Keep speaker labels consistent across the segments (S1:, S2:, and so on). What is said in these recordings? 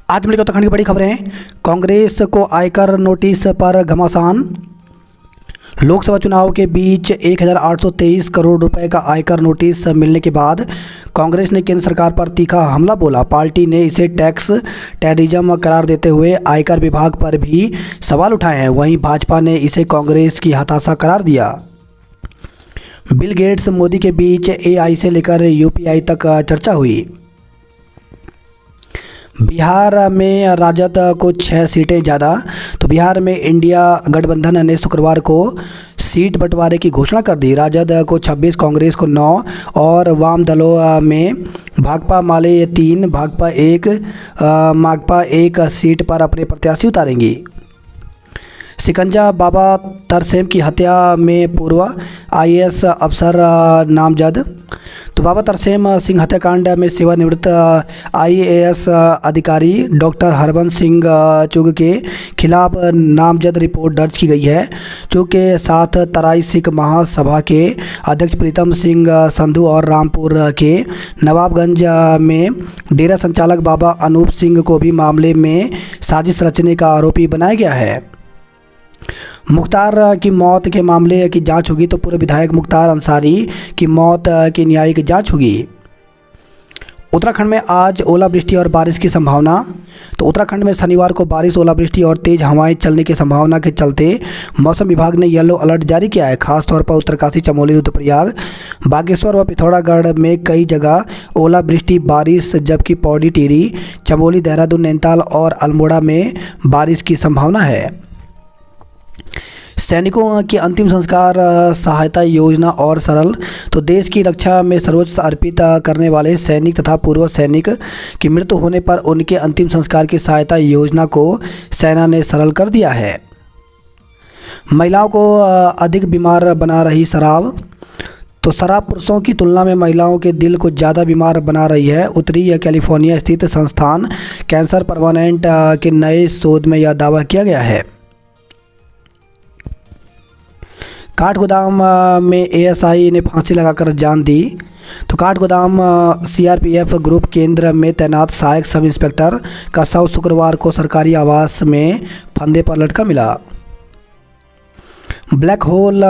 S1: आज मिलेगा उत्तराखंड की बड़ी खबरें। कांग्रेस को आयकर नोटिस पर घमासान। लोकसभा चुनाव के बीच 1823 करोड़ रुपए का आयकर नोटिस मिलने के बाद कांग्रेस ने केंद्र सरकार पर तीखा हमला बोला। पार्टी ने इसे टैक्स टेररिज्म करार देते हुए आयकर विभाग पर भी सवाल उठाए हैं। वहीं भाजपा ने इसे कांग्रेस की हताशा करार दिया। बिल गेट्स मोदी के बीच एआई से लेकर यूपीआई तक चर्चा हुई। बिहार में राजद को 6 सीटें ज़्यादा। तो बिहार में इंडिया गठबंधन ने शुक्रवार को सीट बंटवारे की घोषणा कर दी। राजद को 26, कांग्रेस को 9 और वाम दलों में भाकपा माले 3, भाकपा 1, माकपा 1 सीट पर अपने प्रत्याशी उतारेंगी। सिकंजा बाबा तरसेम की हत्या में पूर्व आईएएस अफसर नामजद। तो बाबा तरसेम सिंह हत्याकांड में सेवानिवृत्त आईएएस अधिकारी डॉक्टर हरबंस सिंह चुग के खिलाफ नामजद रिपोर्ट दर्ज की गई है। चुग के साथ तराई सिख महासभा के अध्यक्ष प्रीतम सिंह संधू और रामपुर के नवाबगंज में डेरा संचालक बाबा अनूप सिंह को भी मामले में साजिश रचने का आरोपी बनाया गया है। मुख्तार की मौत के मामले की जांच होगी। तो पूर्व विधायक मुख्तार अंसारी की मौत की न्यायिक जांच होगी। उत्तराखंड में आज ओलावृष्टि और बारिश की संभावना। तो उत्तराखंड में शनिवार को बारिश, ओलावृष्टि और तेज हवाएं चलने की संभावना के चलते मौसम विभाग ने येलो अलर्ट जारी किया है। खासतौर पर उत्तरकाशी, चमोली, रुद्रप्रयाग, बागेश्वर व पिथौरागढ़ में कई जगह ओलावृष्टि बारिश, जबकि पौड़ी, टिहरी, चमोली, देहरादून, नैनीताल और अल्मोड़ा में बारिश की संभावना है। सैनिकों की अंतिम संस्कार सहायता योजना और सरल। तो देश की रक्षा में सर्वोच्च अर्पित करने वाले सैनिक तथा पूर्व सैनिक की मृत्यु होने पर उनके अंतिम संस्कार की सहायता योजना को सेना ने सरल कर दिया है। महिलाओं को अधिक बीमार बना रही शराब। तो शराब पुरुषों की तुलना में महिलाओं के दिल को ज़्यादा बीमार बना रही है। उत्तरी कैलिफोर्निया स्थित संस्थान कैंसर परमानेंट के नए शोध में यह दावा किया गया है। काठगोदाम में एएसआई ने फांसी लगाकर जान दी। तो काठगोदाम सीआरपीएफ ग्रुप केंद्र में तैनात सहायक सब इंस्पेक्टर का शव शुक्रवार को सरकारी आवास में फंदे पर लटका मिला। ब्लैक होल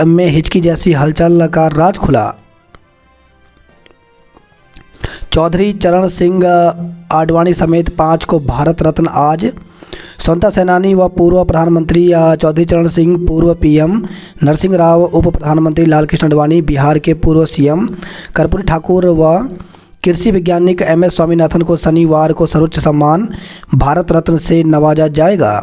S1: में हिचकी जैसी हलचल का राज खुला। चौधरी चरण सिंह आडवाणी समेत 5 को भारत रत्न आज। स्वतंत्रता सेनानी व पूर्व प्रधानमंत्री चौधरी चरण सिंह, पूर्व पीएम नरसिंह राव, उप प्रधानमंत्री लालकृष्ण आडवाणी, बिहार के पूर्व सीएम कर्पूरी ठाकुर व कृषि वैज्ञानिक एमएस स्वामीनाथन को शनिवार को सर्वोच्च सम्मान भारत रत्न से नवाजा जाएगा।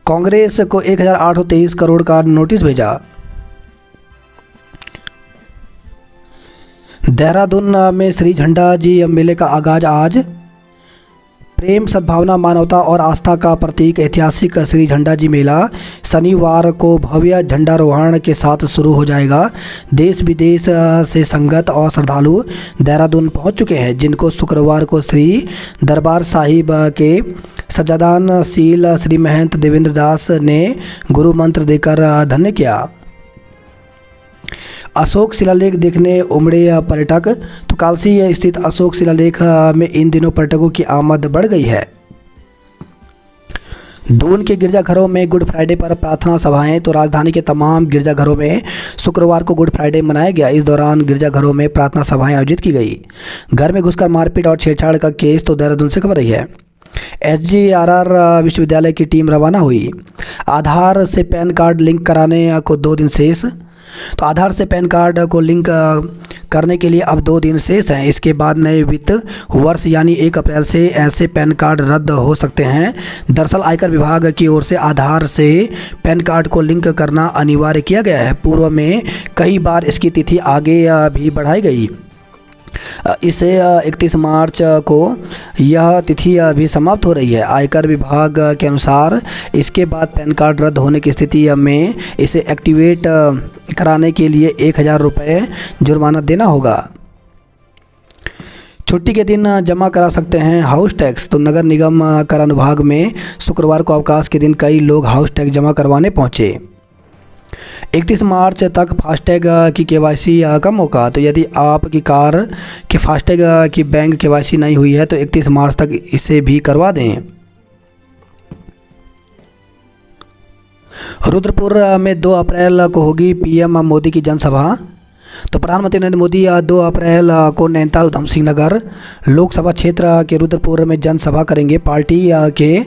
S1: कांग्रेस को 1823 करोड़ का नोटिस भेजा। देहरादून में श्री झंडा जी मेले का आगाज आज। प्रेम, सद्भावना, मानवता और आस्था का प्रतीक ऐतिहासिक श्री झंडा जी मेला शनिवार को भव्य झंडारोहण के साथ शुरू हो जाएगा। देश विदेश से संगत और श्रद्धालु देहरादून पहुंच चुके हैं, जिनको शुक्रवार को श्री दरबार साहिब के सज्जादानशील श्री महंत देवेंद्र दास ने गुरु मंत्र देकर धन्य किया। अशोक शिलालेख देखने उमड़े पर्यटक। तो कालसी स्थित अशोक शिलालेख में इन दिनों पर्यटकों की आमद बढ़ गई है। दून के गिरजाघरों में गुड फ्राइडे पर प्रार्थना सभाएं। तो राजधानी के तमाम गिरजाघरों में शुक्रवार को गुड फ्राइडे मनाया गया। इस दौरान गिरजाघरों में प्रार्थना सभाएं आयोजित की गई। घर में घुसकर मारपीट और छेड़छाड़ का केस। तो देहरादून से खबर रही है। एसजीआरआर विश्वविद्यालय की टीम रवाना हुई। आधार से पैन कार्ड लिंक कराने को 2 दिन शेष। तो आधार से पैन कार्ड को लिंक करने के लिए अब 2 दिन शेष हैं। इसके बाद नए वित्त वर्ष यानी 1 अप्रैल से ऐसे पैन कार्ड रद्द हो सकते हैं। दरअसल आयकर विभाग की ओर से आधार से पैन कार्ड को लिंक करना अनिवार्य किया गया है। पूर्व में कई बार इसकी तिथि आगे भी बढ़ाई गई। इसे 31 मार्च को यह तिथि अभी समाप्त हो रही है। आयकर विभाग के अनुसार इसके बाद पैन कार्ड रद्द होने की स्थिति में इसे एक्टिवेट कराने के लिए 1000 रुपये जुर्माना देना होगा। छुट्टी के दिन जमा करा सकते हैं हाउस टैक्स। तो नगर निगम कर अनुभाग में शुक्रवार को अवकाश के दिन कई लोग हाउस टैक्स जमा करवाने पहुंचे। 31 मार्च तक फास्टैग की केवाईसी का मौका। तो यदि आपकी कार के फास्टैग की बैंक केवाईसी नहीं हुई है तो 31 मार्च तक इसे भी करवा दें। रुद्रपुर में 2 अप्रैल को होगी पीएम मोदी की जनसभा। तो प्रधानमंत्री नरेंद्र मोदी 2 अप्रैल को नैनीताल उधम सिंह नगर लोकसभा क्षेत्र के रुद्रपुर में जनसभा करेंगे। पार्टी के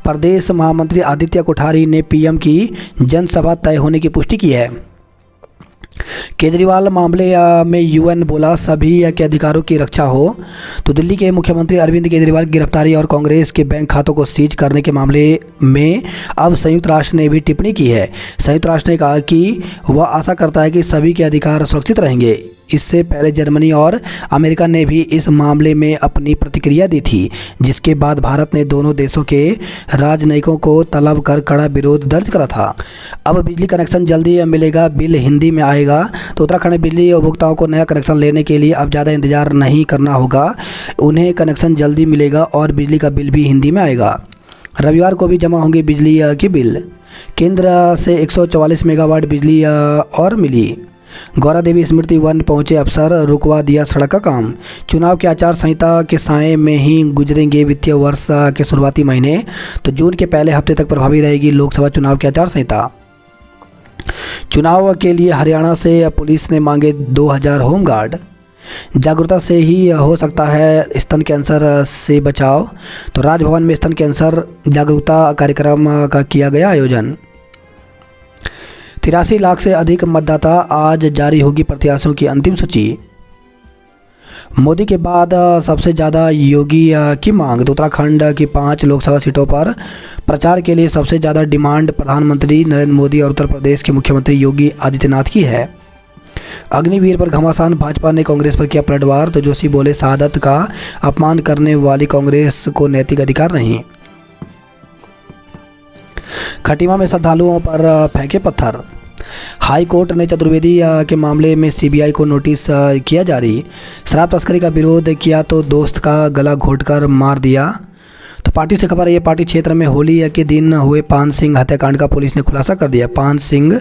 S1: प्रदेश महामंत्री आदित्य कोठारी ने पीएम की जनसभा तय होने की पुष्टि की है। केजरीवाल मामले में यूएन बोला सभी के अधिकारों की रक्षा हो। तो दिल्ली के मुख्यमंत्री अरविंद केजरीवाल की गिरफ्तारी और कांग्रेस के बैंक खातों को सीज करने के मामले में अब संयुक्त राष्ट्र ने भी टिप्पणी की है। संयुक्त राष्ट्र ने कहा कि वह आशा करता है कि सभी के अधिकार सुरक्षित रहेंगे। इससे पहले जर्मनी और अमेरिका ने भी इस मामले में अपनी प्रतिक्रिया दी थी, जिसके बाद भारत ने दोनों देशों के राजनयिकों को तलब कर कड़ा विरोध दर्ज करा था। अब बिजली कनेक्शन जल्दी मिलेगा, बिल हिंदी में आएगा। तो उत्तराखंड बिजली उपभोक्ताओं को नया कनेक्शन लेने के लिए अब ज़्यादा इंतजार नहीं करना होगा। उन्हें कनेक्शन जल्दी मिलेगा और बिजली का बिल भी हिंदी में आएगा। रविवार को भी जमा होंगे बिजली की बिल। केंद्र से 144 मेगावाट बिजली और मिली। गौरा देवी स्मृति वन पहुंचे अफसर, रुकवा दिया सड़क का काम। चुनाव की आचार संहिता के साए में ही गुजरेंगे वित्तीय वर्ष के शुरुआती महीने। तो जून के पहले हफ्ते तक प्रभावी रहेगी लोकसभा चुनाव की आचार संहिता। चुनाव के लिए हरियाणा से पुलिस ने मांगे 2000 होमगार्ड। जागरूकता से ही हो सकता है स्तन कैंसर से बचाव। तो राजभवन में स्तन कैंसर जागरूकता कार्यक्रम का किया गया आयोजन। 83 लाख से अधिक मतदाता, आज जारी होगी प्रत्याशियों की अंतिम सूची। मोदी के बाद सबसे ज़्यादा योगी की मांग। तो उत्तराखंड की 5 लोकसभा सीटों पर प्रचार के लिए सबसे ज़्यादा डिमांड प्रधानमंत्री नरेंद्र मोदी और उत्तर प्रदेश के मुख्यमंत्री योगी आदित्यनाथ की है। अग्निवीर पर घमासान, भाजपा ने कांग्रेस पर किया पलटवार। तो जोशी बोले शहादत का अपमान करने वाली कांग्रेस को नैतिक अधिकार नहीं। खटीमा में श्रद्धालुओं पर फेंके पत्थर। हाई कोर्ट ने चतुर्वेदी के मामले में सीबीआई को नोटिस किया जारी। शराब तस्करी का विरोध किया तो दोस्त का गला घोंटकर मार दिया। तो पार्टी से खबर है, ये पार्टी क्षेत्र में होली के दिन हुए पान सिंह हत्याकांड का पुलिस ने खुलासा कर दिया। पान सिंह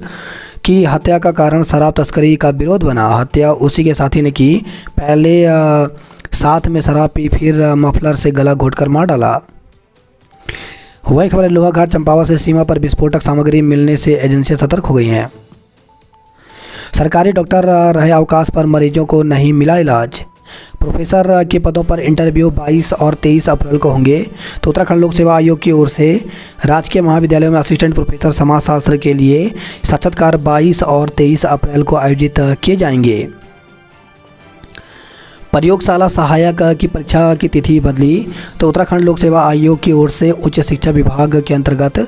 S1: की हत्या का कारण शराब तस्करी का विरोध बना। हत्या उसी के साथी ने की। पहले साथ में शराब पी, फिर मफलर से गला घोंटकर मार डाला। वही खबर है, लोहाघाट चंपावत से सीमा पर विस्फोटक सामग्री मिलने से एजेंसियां सतर्क हो गई हैं। सरकारी डॉक्टर रहे अवकाश पर, मरीजों को नहीं मिला इलाज। प्रोफेसर के पदों पर इंटरव्यू 22 और 23 अप्रैल को होंगे। तो उत्तराखंड लोक सेवा आयोग की ओर से राजकीय महाविद्यालयों में असिस्टेंट प्रोफेसर समाजशास्त्र के लिए साक्षात्कार 22 और 23 अप्रैल को आयोजित किए जाएंगे। प्रयोगशाला सहायक की परीक्षा की तिथि बदली। तो उत्तराखंड लोक सेवा आयोग की ओर से उच्च शिक्षा विभाग के अंतर्गत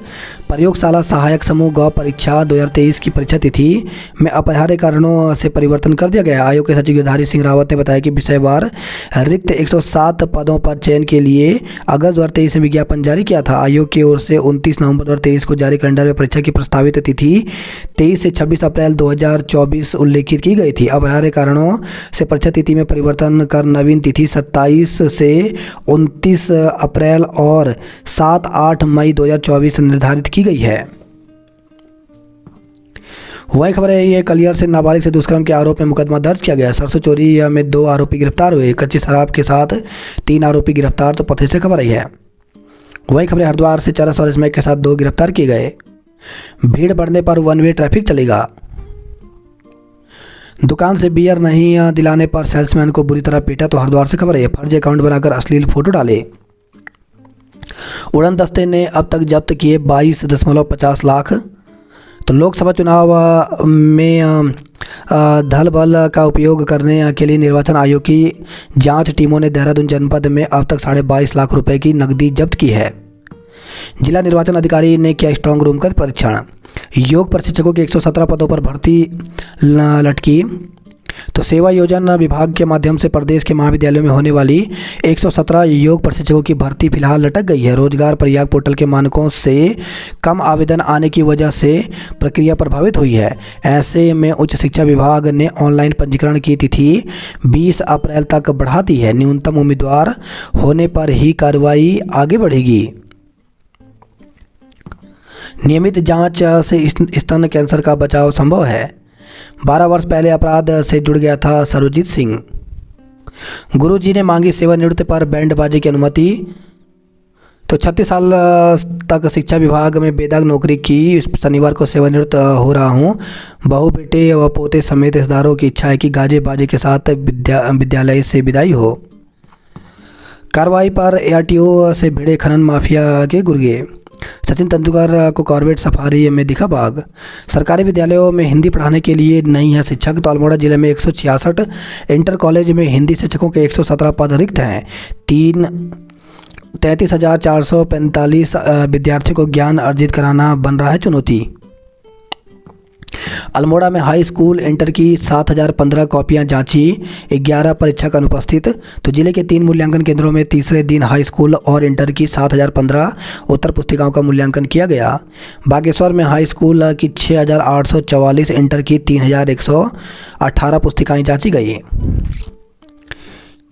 S1: प्रयोगशाला सहायक समूह ग परीक्षा 2023 की परीक्षा तिथि में अपरिहार्य कारणों से परिवर्तन कर दिया गया। आयोग के सचिव गिरधारी सिंह रावत ने बताया कि विषयवार रिक्त 107 पदों पर चयन के लिए अगस्त 2023 में विज्ञापन जारी किया था। आयोग की ओर से 29 नवंबर 2023 को जारी कैलेंडर में परीक्षा की प्रस्तावित तिथि 23 से 26 अप्रैल 2024 उल्लेखित की गई थी। अपरिहार्य कारणों से परीक्षा तिथि में परिवर्तन कर नवीन तिथि 27 से 29 अप्रैल और 7-8 मई 2024 निर्धारित की गई है। वही खबर है, ये कलियर से नाबालिग से दुष्कर्म के आरोप में मुकदमा दर्ज किया गया। सरसों चोरी में 2 आरोपी गिरफ्तार हुए। कच्ची शराब के साथ 3 आरोपी गिरफ्तार। तो पथरी से खबर आई है। वही खबर, हरिद्वार से चरस और स्मैक के साथ 2 गिरफ्तार किए गए। भीड़ बढ़ने पर 1 वे ट्रैफिक चलेगा। दुकान से बियर नहीं दिलाने पर सेल्समैन को बुरी तरह पीटा। तो हरिद्वार से खबर है, फर्जी अकाउंट बनाकर अश्लील फोटो डाले। उड़न दस्ते ने अब तक जब्त किए 22.50 लाख। तो लोकसभा चुनाव में धल बल का उपयोग करने के लिए निर्वाचन आयोग की जांच टीमों ने देहरादून जनपद में अब तक 22.5 लाख रुपए की नकदी जब्त की है। जिला निर्वाचन अधिकारी ने किया स्ट्रांग रूम का परीक्षण। योग प्रशिक्षकों के 117 पदों पर भर्ती लटकी। तो सेवा योजना विभाग के माध्यम से प्रदेश के महाविद्यालयों में होने वाली 117 योग प्रशिक्षकों की भर्ती फिलहाल लटक गई है। रोजगार प्रयाग पोर्टल के मानकों से कम आवेदन आने की वजह से प्रक्रिया प्रभावित हुई है। ऐसे में उच्च शिक्षा विभाग ने ऑनलाइन पंजीकरण की तिथि 20 अप्रैल तक बढ़ा दी है। न्यूनतम उम्मीदवार होने पर ही कार्रवाई आगे बढ़ेगी। नियमित जांच से स्तन कैंसर का बचाव संभव है। 12 वर्ष पहले अपराध से जुड़ गया था सर्वजीत सिंह। गुरुजी ने मांगी सेवानिवृत्ति पर बैंड बाजे की अनुमति। तो 36 साल तक शिक्षा विभाग में बेदाग नौकरी की, शनिवार को सेवानिवृत्त हो रहा हूं। बहू, बेटे व पोते समेत रिश्तेदारों की इच्छा है कि गाजे बाजे के साथ विद्यालय से विदाई हो। कार्रवाई पर ARTO से भिड़े खनन माफिया के गुर्गे। सचिन तेंदुलकर को कॉर्बेट सफारी में दिखा बाघ। सरकारी विद्यालयों में हिंदी पढ़ाने के लिए नहीं है शिक्षक। तो अल्मोड़ा जिले में 166, इंटर कॉलेज में हिंदी शिक्षकों के 117 पद रिक्त हैं। 33,445 विद्यार्थियों को ज्ञान अर्जित कराना बन रहा है चुनौती। अल्मोड़ा में हाई स्कूल इंटर की 7,015 कॉपियां जांची, 11 परीक्षक अनुपस्थित। तो जिले के 3 मूल्यांकन केंद्रों में तीसरे दिन हाई स्कूल और इंटर की 7,015 उत्तर पुस्तिकाओं का मूल्यांकन किया गया। बागेश्वर में हाई स्कूल की 6,844, इंटर की 3,118 पुस्तिकाएं जांची गई।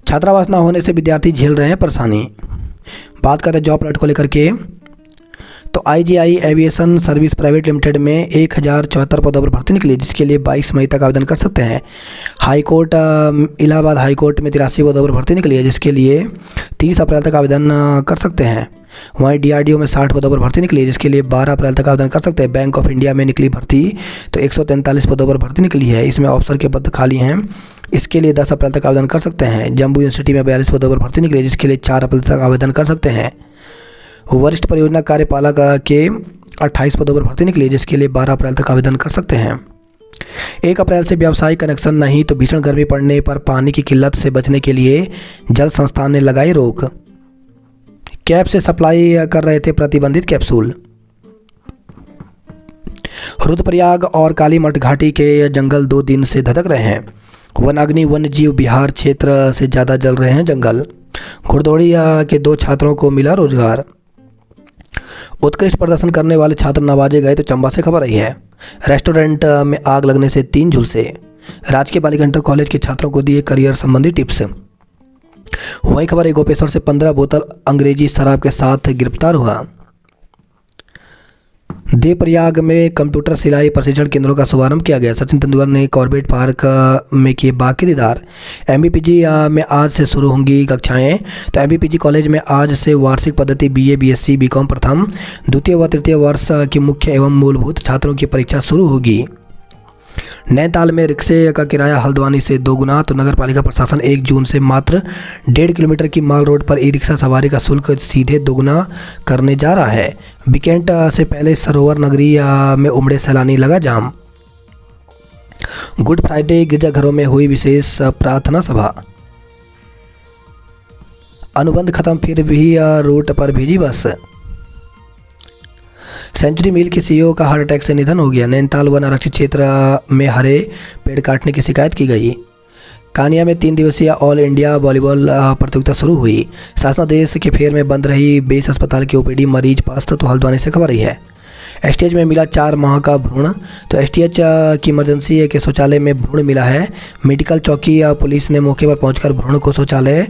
S1: छात्रावास न होने से विद्यार्थी झेल रहे हैं परेशानी। बात करें जॉब अलर्ट को लेकर के, तो IGI aviation service private limited में 1,074 पदों पर भर्ती निकली, जिसके लिए 22 मई तक आवेदन कर सकते हैं। हाईकोर्ट इलाहाबाद हाईकोर्ट में 83 पदों पर भर्ती निकली है, जिसके लिए 30 अप्रैल तक आवेदन कर सकते हैं। वहीं DRDO में 60 पदों पर भर्ती निकली है, जिसके लिए 12 अप्रैल तक आवेदन कर सकते हैं। बैंक ऑफ इंडिया में निकली भर्ती, तो 143 पदों पर भर्ती निकली है, इसमें ऑफिसर के पद खाली हैं, इसके लिए 10 अप्रैल तक आवेदन कर सकते हैं। जम्मू यूनिवर्सिटी में 42 पदों पर भर्ती निकली है, जिसके लिए 4 अप्रैल तक आवेदन कर सकते हैं। वरिष्ठ परियोजना कार्यपालक के 28 पदों पर भर्ती निकली, जिसके लिए 12 अप्रैल तक आवेदन कर सकते हैं। 1 अप्रैल से व्यावसायिक कनेक्शन नहीं, तो भीषण गर्मी पड़ने पर पानी की किल्लत से बचने के लिए जल संस्थान ने लगाई रोक। कैब से सप्लाई कर रहे थे प्रतिबंधित कैप्सूल। रुद्रप्रयाग और कालीमठ घाटी के जंगल 2 दिन से धधक रहे हैं। वनाग्नि वन्य जीव बिहार क्षेत्र से ज़्यादा जल रहे हैं जंगल। घुड़दौड़ी के 2 छात्रों को मिला रोजगार। उत्कृष्ट प्रदर्शन करने वाले छात्र नवाजे गए, तो चंबा से खबर आई है। रेस्टोरेंट में आग लगने से 3 झुलसे। राजकीय बालिका इंटर कॉलेज के छात्रों को दिए करियर संबंधी टिप्स। वही खबर है, गोपेश्वर से 15 बोतल अंग्रेजी शराब के साथ गिरफ्तार हुआ। देवप्रयाग में कंप्यूटर सिलाई प्रशिक्षण केंद्रों का शुभारंभ किया गया। सचिन तेंदुलकर ने कॉर्बेट पार्क में किए बाघ के दीदार। MBPG में आज से शुरू होंगी कक्षाएं। तो MBPG कॉलेज में आज से वार्षिक पद्धति BA BSc BCom प्रथम, द्वितीय व तृतीय वर्ष की मुख्य एवं मूलभूत छात्रों की परीक्षा शुरू होगी। नैनीताल में रिक्शे का किराया हल्द्वानी से 2 गुना। तो नगर पालिका प्रशासन 1 जून से मात्र 1.5 किलोमीटर की माल रोड पर ई-रिक्शा सवारी का शुल्क सीधे 2 गुना करने जा रहा है। वीकेंड से पहले सरोवर नगरी में उमड़े सैलानी, लगा जाम। गुड फ्राइडे गिरजाघरों में हुई विशेष प्रार्थना सभा। अनुबंध खत्म, फिर भी रूट पर भेजी बस। सेंचुरी मिल के CEO का हार्ट अटैक से निधन हो गया। नैनीताल वन आरक्षित क्षेत्र में हरे पेड़ काटने की शिकायत की गई। कानिया में 3 दिवसीय ऑल इंडिया वॉलीबॉल प्रतियोगिता शुरू हुई। शासनादेश के फेर में बंद रही बेस अस्पताल की OPD, मरीज पास। तो हल्द्वानी से खबर रही है। STH में मिला 4 माह का भ्रूण। तो STH की इमरजेंसी के शौचालय में भ्रूण मिला है। मेडिकल चौकी पुलिस ने मौके पर पहुंचकर भ्रूण को शौचालय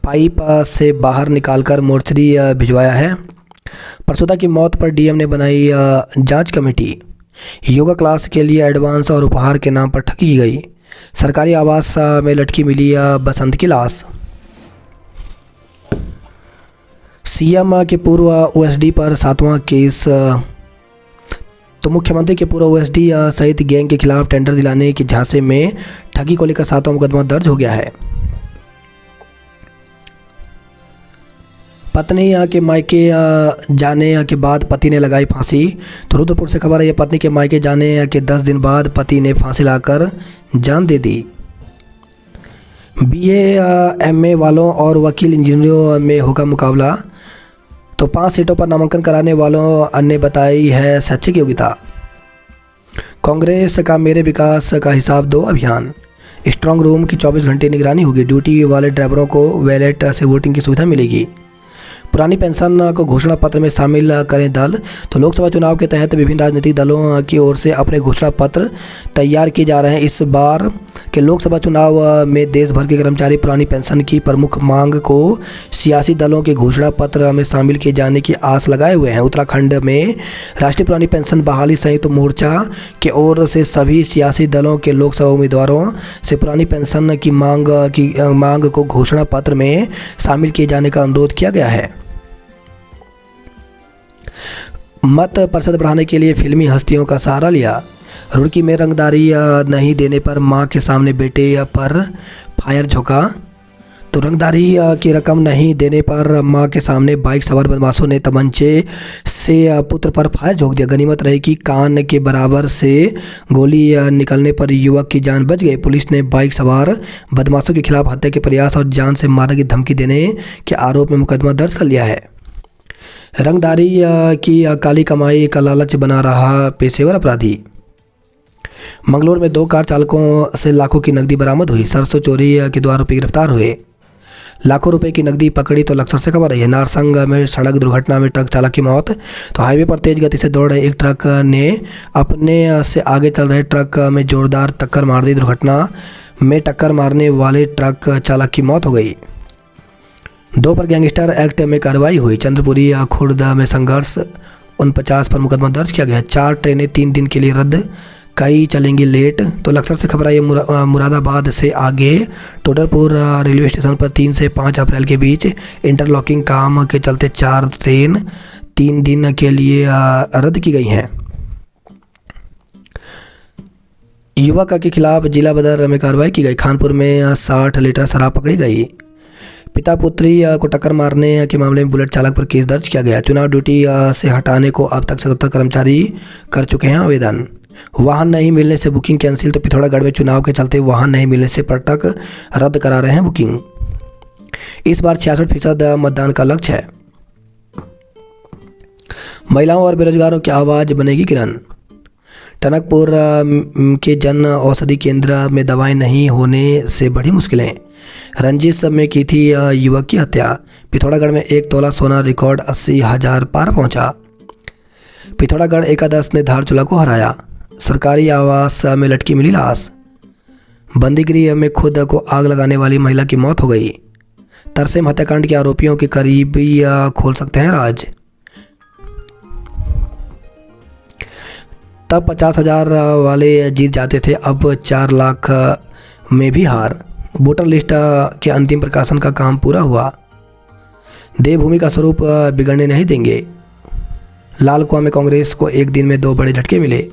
S1: पाइप से बाहर निकालकर मोर्चरी भिजवाया है। प्रसूता की मौत पर DM ने बनाई जांच कमेटी। योगा क्लास के लिए एडवांस और उपहार के नाम पर ठगी गई। सरकारी आवास में लटकी मिली बसंत की लाश। CM के पूर्व OSD पर 7वां केस। तो मुख्यमंत्री के पूर्व OSD सहित गैंग के खिलाफ टेंडर दिलाने के झांसे में ठगी को लेकर 7वां मुकदमा दर्ज हो गया है। पत्नी के मायके जाने के बाद पति ने लगाई फांसी। तो रुद्रपुर से खबर है, पत्नी के मायके जाने के 10 दिन बाद पति ने फांसी लाकर जान दे दी। BA MA वालों और वकील इंजीनियरों में होगा मुकाबला। तो 5 सीटों पर नामांकन कराने वालों ने बताई है शैक्षिक योग्यता। कांग्रेस का मेरे विकास का हिसाब दो अभियान। स्ट्रांग रूम की 24 घंटे निगरानी होगी। ड्यूटी वाले ड्राइवरों को वैलेट से वोटिंग की सुविधा मिलेगी। पुरानी पेंशन को घोषणा पत्र में शामिल करें दल। तो लोकसभा चुनाव के तहत विभिन्न राजनीतिक दलों की ओर से अपने घोषणा पत्र तैयार किए जा रहे हैं। इस बार कि लोकसभा चुनाव में देश भर के कर्मचारी पुरानी पेंशन की प्रमुख मांग को सियासी दलों के घोषणा पत्र में शामिल किए जाने की आस लगाए हुए हैं। उत्तराखंड में राष्ट्रीय पुरानी पेंशन बहाली संयुक्त मोर्चा की ओर से सभी सियासी दलों के लोकसभा उम्मीदवारों से पुरानी पेंशन की मांग को घोषणा पत्र में शामिल किए जाने का अनुरोध किया गया है। मत प्रतिशत बढ़ाने के लिए फिल्मी हस्तियों का सहारा लिया। रुड़की में रंगदारी नहीं देने पर मां के सामने बेटे पर फायर झोंका। तो रंगदारी की रकम नहीं देने पर मां के सामने बाइक सवार बदमाशों ने तमंचे से पुत्र पर फायर झोंक दिया। गनीमत रही कि कान के बराबर से गोली निकलने पर युवक की जान बच गई। पुलिस ने बाइक सवार बदमाशों के खिलाफ हत्या के प्रयास और जान से मारने की धमकी देने के आरोप में मुकदमा दर्ज कर लिया है। रंगदारी की काली कमाई का लालच बना रहा पेशेवर अपराधी। मंगलौर में 2 कार चालकों से लाखों की नकदी बरामद हुई। सरसों चोरी के 2 आरोपी गिरफ्तार हुए। लाखों रुपए की नकदी पकड़ी तो लक्सर से खबर रही है। नारसंग में सड़क दुर्घटना में ट्रक चालक की मौत। तो हाईवे पर तेज गति से दौड़ रहे एक ट्रक ने अपने से आगे चल रहे ट्रक में जोरदार टक्कर मार दी। दुर्घटना में टक्कर मारने वाले ट्रक चालक की मौत हो गई। 2 पर गैंगस्टर एक्ट में कार्रवाई हुई। चंद्रपुरी खुर्द में संघर्ष 49 पर मुकदमा दर्ज किया गया। 4 ट्रेनें 3 दिन के लिए रद्द, कई चलेंगी लेट। तो लक्सर से खबर आई मुरादाबाद से आगे टोडरपुर रेलवे स्टेशन पर 3 से 5 अप्रैल के बीच इंटरलॉकिंग काम के चलते 4 ट्रेन 3 दिन के लिए रद्द की गई हैं। युवक के खिलाफ जिला बदर में कार्रवाई की गई। खानपुर में 60 लीटर शराब पकड़ी गई। पिता पुत्री को टक्कर मारने के मामले में बुलेट चालक पर केस दर्ज किया गया। चुनाव ड्यूटी से हटाने को अब तक 77 कर्मचारी कर चुके हैं आवेदन। वाहन नहीं मिलने से बुकिंग कैंसिल। तो पिथौरागढ़ में चुनाव के चलते वाहन नहीं मिलने से पर्यटक रद्द करा रहे हैं बुकिंग। इस बार 66% मतदान का लक्ष्य है। महिलाओं और बेरोजगारों की आवाज़ बनेगी किरण। टनकपुर के जन औषधि केंद्र में दवाएं नहीं होने से बड़ी मुश्किलें। रंजिश में की थी युवक की हत्या। पिथौरागढ़ में 1 तोला सोना रिकॉर्ड 80,000 पार पहुंचा। पिथौरागढ़ एकादश ने धारचूला को हराया। सरकारी आवास में लटकी मिली लाश। बंदीगृह में खुद को आग लगाने वाली महिला की मौत हो गई। तरसेम हत्याकांड के आरोपियों के करीबी खोल सकते हैं राज। तब 50,000 वाले जीत जाते थे, अब 4 लाख में भी हार। वोटर लिस्ट के अंतिम प्रकाशन का काम पूरा हुआ। देवभूमि का स्वरूप बिगड़ने नहीं देंगे। लाल कुआं में कांग्रेस को एक दिन में 2 बड़े झटके मिले।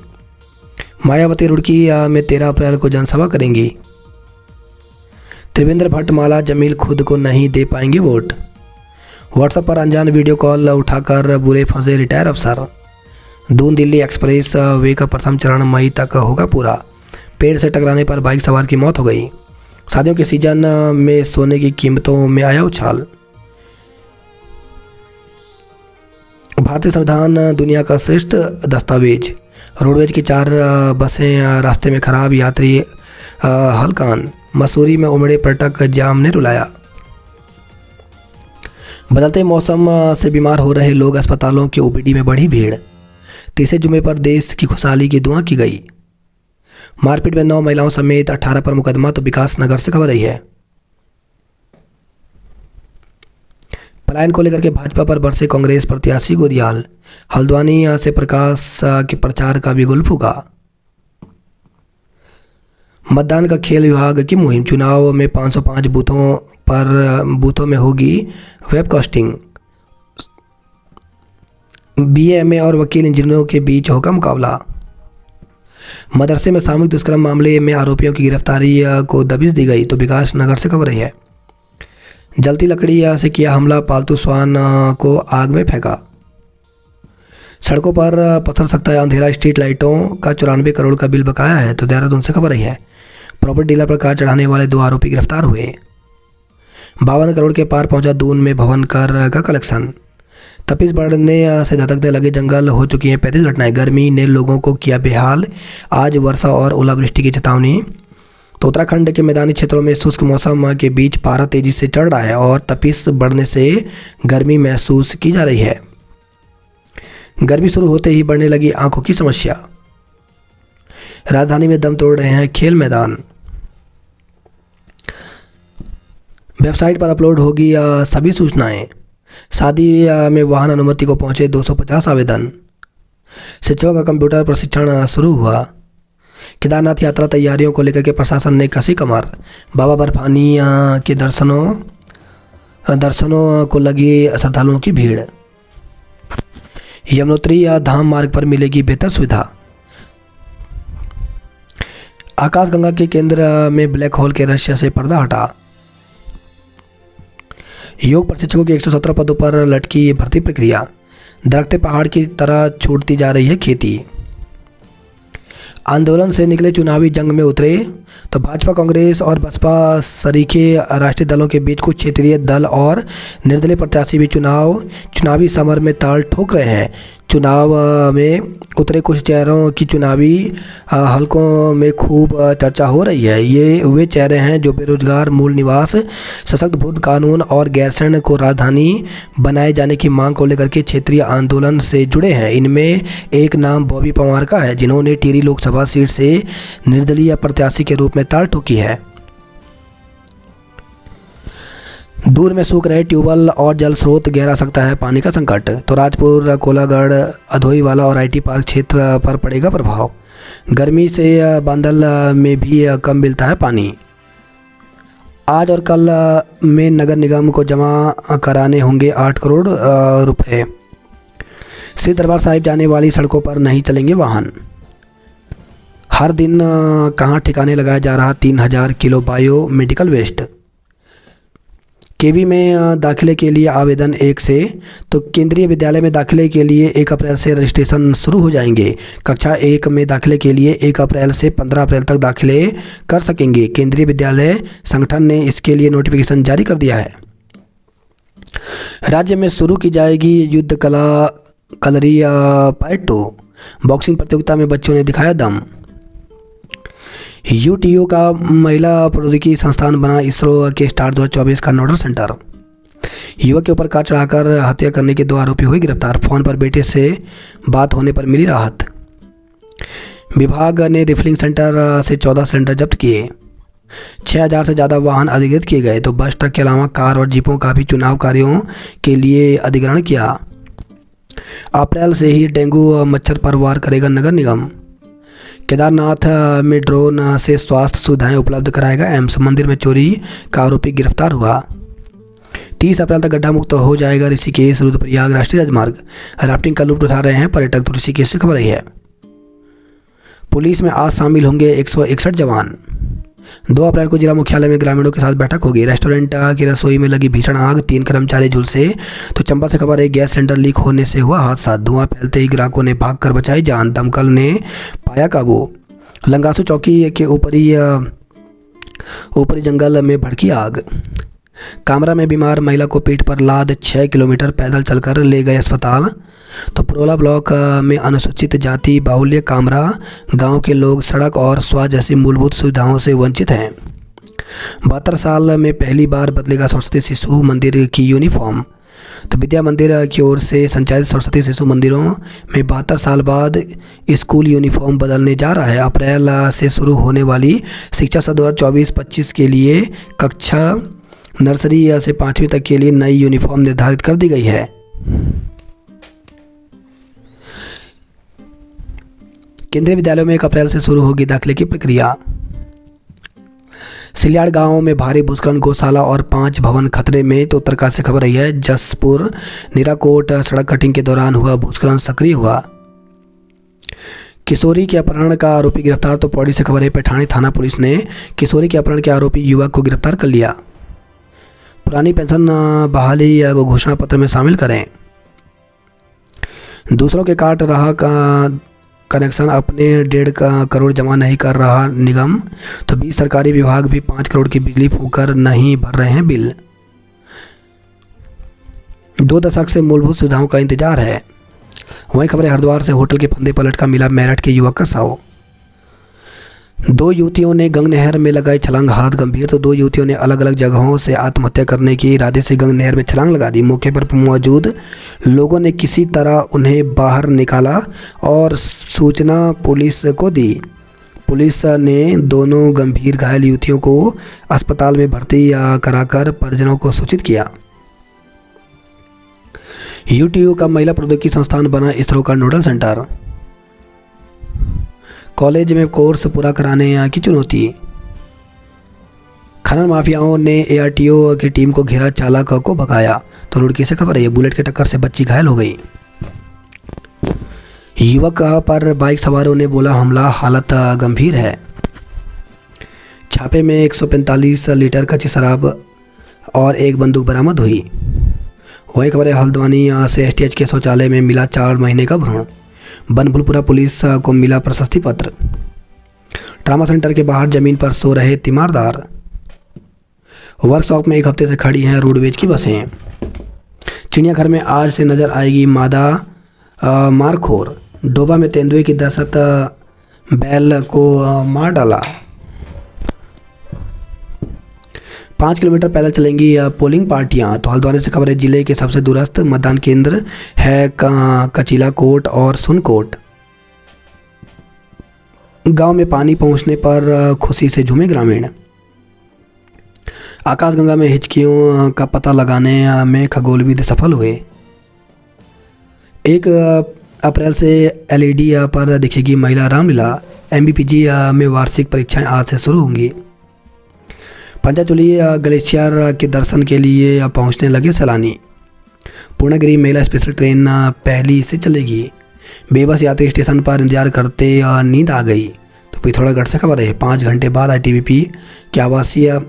S1: मायावती रुड़की में 13 अप्रैल को जनसभा करेंगी। त्रिवेंद्र भट्ट माला जमील खुद को नहीं दे पाएंगे वोट। व्हाट्सएप पर अनजान वीडियो कॉल उठाकर बुरे फंसे रिटायर अफसर। दून दिल्ली एक्सप्रेस वे का प्रथम चरण मई तक होगा पूरा। पेड़ से टकराने पर बाइक सवार की मौत हो गई। शादियों के सीजन में सोने की कीमतों में आया उछाल। भारतीय संविधान दुनिया का श्रेष्ठ दस्तावेज। रोडवेज की 4 बसें रास्ते में खराब, यात्री हलकान। मसूरी में उमड़े पर्यटक जाम ने रुलाया। बदलते मौसम से बीमार हो रहे लोग, अस्पतालों के ओपीडी में बढ़ी भीड़। तीसरे जुमे पर देश की खुशहाली की दुआ की गई। मारपीट में 9 महिलाओं समेत 18 पर मुकदमा। तो विकास नगर से खबर रही है। पलायन को लेकर के भाजपा पर बरसे कांग्रेस प्रत्याशी गोदियाल। हल्द्वानी से प्रकाश के प्रचार का भी गुल फूका। मतदान का खेल विभाग की मुहिम। चुनाव में 505 बूथों में होगी वेबकास्टिंग। बीएमए और वकील इंजीनियरों के बीच होगा मुकाबला। मदरसे में सामूहिक दुष्कर्म मामले में आरोपियों की गिरफ्तारी को दबिश दी गई। तो विकास नगर से खबर रही है। जलती लकड़ी से किया हमला, पालतू श्वान को आग में फेंका। सड़कों पर पत्थर सकता है अंधेरा, स्ट्रीट लाइटों का 94 करोड़ का बिल बकाया है। तो देहरादून से खबर रही है। प्रॉपर्टी डीलर पर कार चढ़ाने वाले 2 आरोपी गिरफ्तार हुए। 52 करोड़ के पार पहुंचा दून में भवन कर का कलेक्शन। तपिश बढ़ने से धधकने लगे जंगल, हो चुकी हैं 35 घटनाएं। गर्मी ने लोगों को किया बेहाल, आज वर्षा और ओलावृष्टि की चेतावनी। तो उत्तराखंड के मैदानी क्षेत्रों में शुष्क मौसम के बीच पारा तेजी से चढ़ रहा है और तपिश बढ़ने से गर्मी महसूस की जा रही है। गर्मी शुरू होते ही बढ़ने लगी आंखों की समस्या। राजधानी में दम तोड़ रहे हैं खेल मैदान। वेबसाइट पर अपलोड होगी सभी सूचनाएं। शादी में वाहन अनुमति को पहुंचे 250 आवेदन। शिक्षकों का कंप्यूटर प्रशिक्षण शुरू हुआ। केदारनाथ यात्रा तैयारियों को लेकर के प्रशासन ने कसी कमर। बाबा बर्फानी के दर्शनों को लगी श्रद्धालुओं की भीड़। यमुनोत्री धाम मार्ग पर मिलेगी बेहतर सुविधा। आकाशगंगा के केंद्र में ब्लैक होल के रहस्य से पर्दा हटा। योग प्रशिक्षकों के 117 पदों पर लटकी भर्ती प्रक्रिया। दरकते पहाड़ की तरह छूटती जा रही है खेती। आंदोलन से निकले चुनावी जंग में उतरे तो भाजपा, कांग्रेस और बसपा सरीखे राष्ट्रीय दलों के बीच कुछ क्षेत्रीय दल और निर्दलीय प्रत्याशी भी चुनावी समर में ताल ठोक रहे हैं। चुनाव में उतरे कुछ चेहरों की चुनावी हलकों में खूब चर्चा हो रही है। ये वे चेहरे हैं जो बेरोजगार, मूल निवास, सशक्त वोट कानून और गैरसैंण को राजधानी बनाए जाने की मांग को लेकर के क्षेत्रीय आंदोलन से जुड़े हैं। इनमें एक नाम बॉबी पंवार का है, जिन्होंने टिहरी लोकसभा सीट से निर्दलीय प्रत्याशी के रूप में ताल ठोकी है। दूर में सूख रहे ट्यूबवेल और जल स्रोत, गहरा सकता है पानी का संकट। तो राजपुर, कोलागढ़, अधोईवाला और आईटी पार्क क्षेत्र पर पड़ेगा प्रभाव। गर्मी से बांदल में भी कम मिलता है पानी। आज और कल में नगर निगम को जमा कराने होंगे 8 करोड़ रुपए। श्री दरबार साहिब जाने वाली सड़कों पर नहीं चलेंगे वाहन। हर दिन कहाँ ठिकाने लगाया जा रहा 3000 किलो बायो मेडिकल वेस्ट। केवी में दाखिले के लिए आवेदन 1 से। तो केंद्रीय विद्यालय में दाखिले के लिए 1 अप्रैल से रजिस्ट्रेशन शुरू हो जाएंगे। कक्षा 1 में दाखिले के लिए 1 अप्रैल से 15 अप्रैल तक दाखिले कर सकेंगे। केंद्रीय विद्यालय संगठन ने इसके लिए नोटिफिकेशन जारी कर दिया है। राज्य में शुरू की जाएगी युद्ध कलरी पैटो। बॉक्सिंग प्रतियोगिता में बच्चों ने दिखाया दम। यूटीयू का महिला प्रौद्योगिकी संस्थान बना इसरो के स्टार 2024 का नोडल सेंटर। युवक के ऊपर कार चढ़ाकर हत्या करने के 2 आरोपी हुए गिरफ्तार। फोन पर बेटे से बात होने पर मिली राहत। विभाग ने रिफिलिंग सेंटर से 14 सिलेंडर जब्त किए। 6000 से ज़्यादा वाहन अधिग्रहित किए गए। तो बस, ट्रक के अलावा कार और जीपों का भी चुनाव कार्यों के लिए अधिग्रहण किया। अप्रैल से ही डेंगू मच्छर पर वार करेगा नगर निगम। केदारनाथ में ड्रोन से स्वास्थ्य सुविधाएं उपलब्ध कराएगा एम्स। मंदिर में चोरी का आरोपी गिरफ्तार हुआ। 30 अप्रैल तक गड्ढा मुक्त हो जाएगा ऋषिकेश रुद्रप्रयाग राष्ट्रीय राजमार्ग। राफ्टिंग का लुत्फ उठा रहे हैं पर्यटक। तो ऋषिकेश से खबर रही है। पुलिस में आज शामिल होंगे 161 जवान। 2 अप्रैल को जिला मुख्यालय में ग्रामीणों के साथ बैठक होगी। रेस्टोरेंट की रसोई में लगी भीषण आग, 3 कर्मचारी झुलसे। तो चंबा से खबर है, गैस सिलेंडर लीक होने से हुआ हादसा। धुआं फैलते ही ग्राहकों ने भागकर बचाई जान। दमकल ने पाया काबू। लंगासू चौकी के ऊपरी जंगल में भड़की आग। कामरा में बीमार महिला को पीठ पर लाद 6 किलोमीटर पैदल चलकर ले गए अस्पताल। तो पुरोला ब्लॉक में अनुसूचित जाति बाहुल्य कामरा गांव के लोग सड़क और स्वास्थ्य जैसी मूलभूत सुविधाओं से वंचित हैं। 72 साल में पहली बार बदलेगा सरस्वती शिशु मंदिर की यूनिफॉर्म। तो विद्या मंदिर की ओर से संचालित सरस्वती शिशु मंदिरों में 72 साल बाद स्कूल यूनिफॉर्म बदलने जा रहा है। अप्रैल से शुरू होने वाली शिक्षा सत्र 2024-25 के लिए कक्षा नर्सरी से 5वीं तक के लिए नई यूनिफॉर्म निर्धारित कर दी गई है। केंद्रीय विद्यालयों में 1 अप्रैल से शुरू होगी दाखिले की प्रक्रिया। सिल्याड़ गांव में भारी भूस्खलन, गौशाला और 5 भवन खतरे में। तो उत्तरकाशी से खबर रही है, जसपुर नीराकोट सड़क कटिंग के दौरान हुआ भूस्खलन सक्रिय हुआ। किशोरी के अपहरण का आरोपी गिरफ्तार। तो पौड़ी से खबर है, पैठाणी थाना पुलिस ने किशोरी के अपहरण के आरोपी युवक को गिरफ्तार कर लिया। पुरानी पेंशन बहाली को घोषणा पत्र में शामिल करें। दूसरों के काट रहा कनेक्शन, अपने 1.5 करोड़ जमा नहीं कर रहा निगम। तो 20 सरकारी विभाग भी 5 करोड़ की बिजली फूंकर नहीं भर रहे हैं बिल। 2 दशक से मूलभूत सुविधाओं का इंतजार है। वहीं खबर है, हरिद्वार से होटल के फंदे पलट का मिला मेरठ के युवक का शव। 2 युवतियों ने गंग नहर में लगाई छलांग, हालत गंभीर। तो 2 युवतियों ने अलग अलग जगहों से आत्महत्या करने के इरादे से गंग नहर में छलांग लगा दी। मौके पर मौजूद लोगों ने किसी तरह उन्हें बाहर निकाला और सूचना पुलिस को दी। पुलिस ने दोनों गंभीर घायल युवतियों को अस्पताल में भर्ती कराकर परिजनों को सूचित किया। यूटीयू का महिला प्रौद्योगिकी संस्थान बना इसरो का नोडल सेंटर। कॉलेज में कोर्स पूरा कराने की चुनौती। खनन माफियाओं ने एआरटीओ की टीम को घेरा, चालक को भगाया। तो रुड़की से खबर है, बुलेट की टक्कर से बच्ची घायल हो गई। युवक पर बाइक सवारों ने बोला हमला, हालत गंभीर है। छापे में 145 लीटर कच्ची शराब और एक बंदूक बरामद हुई। वही खबर है, हल्द्वानी से एसटीएच के शौचालय में मिला 4 महीने का भ्रूण। बनभूलपुरा पुलिस को मिला प्रशस्ति पत्र। ट्रामा सेंटर के बाहर जमीन पर सो रहे तीमारदार। वर्कशॉप में 1 हफ्ते से खड़ी हैं रोडवेज की बसें। चिड़ियाघर में आज से नजर आएगी मादा मारखोर। डोबा में तेंदुए की दहशत, बैल को मार डाला। 5 किलोमीटर पैदल चलेंगी पोलिंग पार्टियां। तो हल्द्वानी से खबर है, जिले के सबसे दूरस्थ मतदान केंद्र है कचीला कोट और सुनकोट। गांव में पानी पहुंचने पर खुशी से झूमे ग्रामीण। आकाशगंगा में हिचकियों का पता लगाने में खगोलविद सफल हुए। 1 अप्रैल से एलईडी पर दिखेगी महिला रामलीला। एमबीपीजी में वार्षिक परीक्षाएं आज से शुरू होंगी। पंचाचूली ग्लेशियर के दर्शन के लिए पहुंचने लगे सैलानी। पूर्णगिरी महिला स्पेशल ट्रेन पहली से चलेगी। बेबस यात्री स्टेशन पर इंतजार करते नींद आ गई। तो पिथौरागढ़ से खबर है, 5 घंटे बाद आईटीबीपी के आवासीय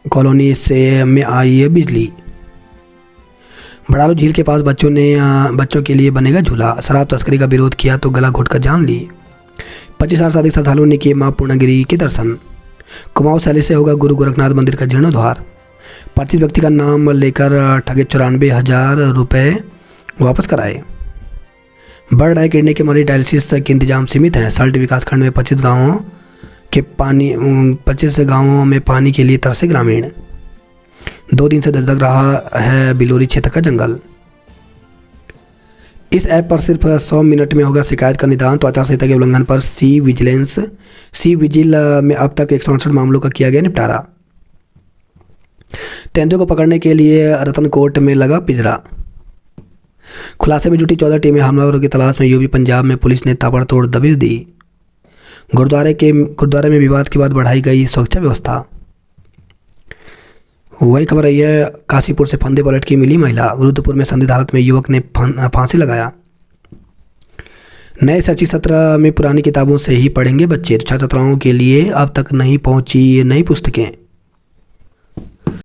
S1: कॉलोनी से में आई है बिजली। बड़ालू झील के पास बच्चों के लिए बनेगा झूला। शराब तस्करी का विरोध किया तो गला घोटकर जान ली। 25,000 से अधिक श्रद्धालुओं ने किए मां पूर्णगिरी के दर्शन। कुमाऊं शैली से होगा गुरु गोरखनाथ मंदिर का जीर्णोद्धार। परिचित व्यक्ति का नाम लेकर ठगे 94,000 रुपये वापस कराए। बढ़ रहे किडनी के मरीज, डायलिसिस के इंतजाम सीमित हैं। सल्ट विकासखंड में 25 गांवों में पानी के लिए तरसे ग्रामीण। 2 दिन से दस्तक रहा है बिलोरी क्षेत्र का जंगल। इस ऐप पर सिर्फ 100 मिनट में होगा शिकायत का निदान। तो आचार संहिता के उल्लंघन पर सी विजिल में अब तक 168 मामलों का किया गया निपटारा। तेंदुए को पकड़ने के लिए रतनकोट में लगा पिंजरा। खुलासे में जुटी 14 टीमें, हमलावरों की तलाश में। यूपी पंजाब में पुलिस ने ताबड़तोड़ दबिश दी। गुरुद्वारे में विवाद के बाद बढ़ाई गई सुरक्षा व्यवस्था। वही खबर आई है, काशीपुर से फंदे पलट की मिली महिला। रुद्रपुर में संदिग्ध हालत में युवक ने फांसी लगाया। नए शैक्षिक सत्र में पुरानी किताबों से ही पढ़ेंगे बच्चे। छात्र छात्राओं के लिए अब तक नहीं पहुंची नई पुस्तकें।